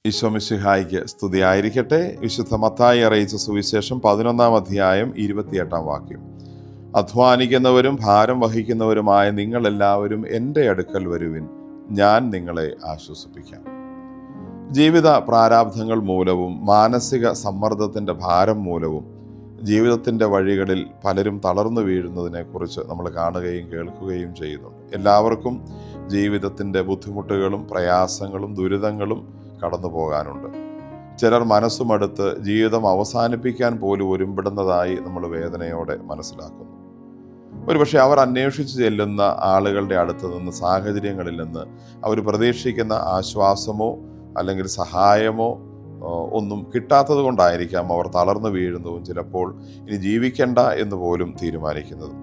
ഈശോ മിശിഹായിക്ക് സ്തുതിയായിരിക്കട്ടെ. വിശുദ്ധ മത്തായി അറിയിച്ച സുവിശേഷം 11-ാം അധ്യായം 28-ാം വാക്യം. അധ്വാനിക്കുന്നവരും ഭാരം വഹിക്കുന്നവരുമായ നിങ്ങളെല്ലാവരും എൻ്റെ അടുക്കൽ വരുവിൻ, ഞാൻ നിങ്ങളെ ആശ്വസിപ്പിക്കാം. ജീവിത പ്രാരാബ്ധങ്ങൾ മൂലവും മാനസിക സമ്മർദ്ദത്തിൻ്റെ ഭാരം മൂലവും ജീവിതത്തിൻ്റെ വഴികളിൽ പലരും തളർന്നു വീഴുന്നതിനെക്കുറിച്ച് നമ്മൾ കാണുകയും കേൾക്കുകയും ചെയ്യുന്നുണ്ട്. എല്ലാവർക്കും ജീവിതത്തിൻ്റെ ബുദ്ധിമുട്ടുകളും പ്രയാസങ്ങളും ദുരിതങ്ങളും കടന്നു പോകാനുണ്ട്. ചിലർ മനസ്സുമടുത്ത് ജീവിതം അവസാനിപ്പിക്കാൻ പോലും ഒരുമ്പെടുന്നതായി നമ്മൾ വേദനയോടെ മനസ്സിലാക്കുന്നു. ഒരുപക്ഷെ അവർ അന്വേഷിച്ച് ചെല്ലുന്ന ആളുകളുടെ അടുത്ത് നിന്ന്, സാഹചര്യങ്ങളിൽ നിന്ന് അവർ പ്രതീക്ഷിക്കുന്ന ആശ്വാസമോ അല്ലെങ്കിൽ സഹായമോ ഒന്നും കിട്ടാത്തത് കൊണ്ടായിരിക്കാം അവർ തളർന്നു വീഴുന്നതും ചിലപ്പോൾ ഇനി ജീവിക്കണ്ട എന്ന് പോലും തീരുമാനിക്കുന്നതും.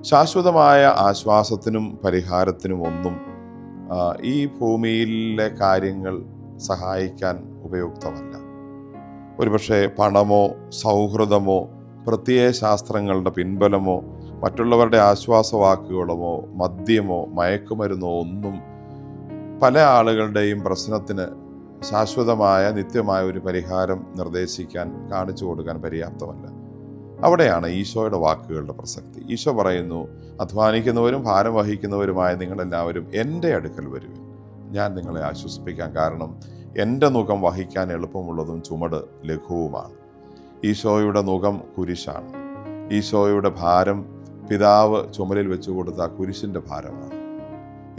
ശാശ്വതമായ ആശ്വാസത്തിനും പരിഹാരത്തിനും ഒന്നും ഈ ഭൂമിയിലെ കാര്യങ്ങൾ സഹായിക്കാൻ ഉപയുക്തമല്ല. ഒരുപക്ഷെ പണമോ സൗഹൃദമോ പ്രത്യയശാസ്ത്രങ്ങളുടെ പിൻബലമോ മറ്റുള്ളവരുടെ ആശ്വാസവാക്കുകളോ മദ്യമോ മയക്കുമരുന്നോ ഒന്നും പല ആളുകളുടെയും പ്രശ്നത്തിന് ശാശ്വതമായ നിത്യമായ ഒരു പരിഹാരം നിർദ്ദേശിക്കാൻ, കാണിച്ചു കൊടുക്കാൻ പര്യാപ്തമല്ല. അവിടെയാണ് ഈശോയുടെ വാക്കുകളുടെ പ്രസക്തി. ഈശോ പറയുന്നു, അധ്വാനിക്കുന്നവരും ഭാരം വഹിക്കുന്നവരുമായ നിങ്ങളെല്ലാവരും എൻ്റെ അടുക്കൽ വരുവിൻ, ഞാൻ നിങ്ങളെ ആശ്വസിപ്പിക്കാം. കാരണം എൻ്റെ നുകം വഹിക്കാൻ എളുപ്പമുള്ളതും ചുമട് ലഘുവുമാണ്. ഈശോയുടെ നുകം കുരിശാണ്. ഈശോയുടെ ഭാരം പിതാവ് ചുമലിൽ വെച്ചു കൊടുത്ത കുരിശിൻ്റെ ഭാരമാണ്.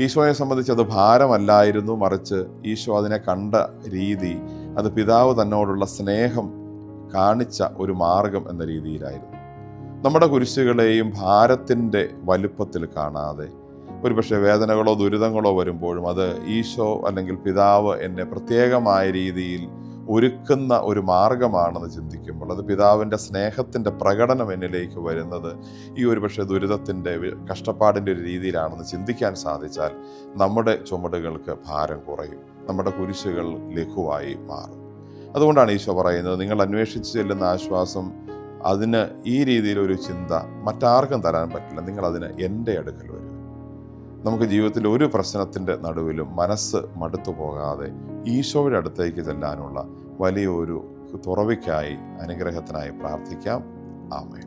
ഈശോയെ സംബന്ധിച്ച് അത് ഭാരമല്ലായിരുന്നു, മറിച്ച് ഈശോ അതിനെ കണ്ട രീതി അത് പിതാവ് തന്നോടുള്ള സ്നേഹം കാണിച്ച ഒരു മാർഗം എന്ന രീതിയിലായിരുന്നു. നമ്മുടെ കുരിശുകളെയും ഭാരത്തിൻ്റെ വലുപ്പത്തിൽ കാണാതെ, ഒരുപക്ഷെ വേദനകളോ ദുരിതങ്ങളോ വരുമ്പോഴും അത് ഈശോ അല്ലെങ്കിൽ പിതാവ് എന്നെ പ്രത്യേകമായ രീതിയിൽ ഒരുക്കുന്ന ഒരു മാർഗമാണെന്ന് ചിന്തിക്കുമ്പോൾ, അത് പിതാവിൻ്റെ സ്നേഹത്തിൻ്റെ പ്രകടനം എന്നിലേക്ക് വരുന്നത് ഈ ഒരുപക്ഷെ ദുരിതത്തിൻ്റെ കഷ്ടപ്പാടിൻ്റെ ഒരു രീതിയിലാണെന്ന് ചിന്തിക്കാൻ സാധിച്ചാൽ നമ്മുടെ ചുമടുകൾക്ക് ഭാരം കുറയും, നമ്മുടെ കുരിശുകൾ ലഘുവായി മാറും. അതുകൊണ്ടാണ് ഈശോ പറയുന്നത്, നിങ്ങൾ അന്വേഷിച്ച് ചെല്ലുന്ന ആശ്വാസം, അതിന് ഈ രീതിയിലൊരു ചിന്ത മറ്റാർക്കും തരാൻ പറ്റില്ല. നിങ്ങളതിന് എൻ്റെ അടുക്കൽ വരും. നമുക്ക് ജീവിതത്തിൽ ഒരു പ്രശ്നത്തിൻ്റെ നടുവിലും മനസ്സ് മടുത്തു പോകാതെ ഈശോയുടെ അടുത്തേക്ക് ചെല്ലാനുള്ള വലിയൊരു തുറവിക്കായി, അനുഗ്രഹത്തിനായി പ്രാർത്ഥിക്കാം. ആമേൻ.